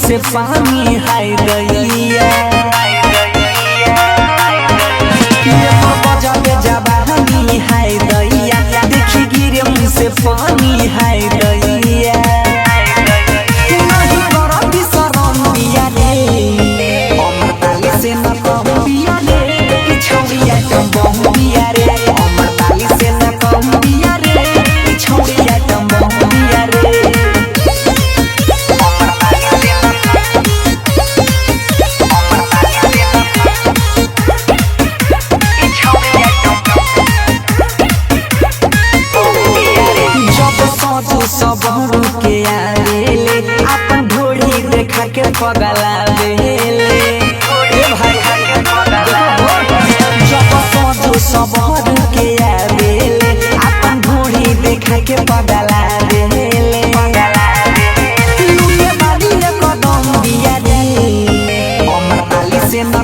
से पानी हाय दैया बजाबे जबानी हाय दैया देखी गिरे मुँह से पानी हाय दैया नहीं करब शरम बिया रे अमर ताली से न कम बिया रे ई छौरिया कम बम बिया रे अमर ताली से न कम बिया रे ई छौरिया कम बम बिया रे सबरू के आवेले अपन ढोली देखा के पगलावेले सबरू के आवेले अपन ढोली देखा के पगलावेले लुके बाली कदम बिया रे अमर ताली से न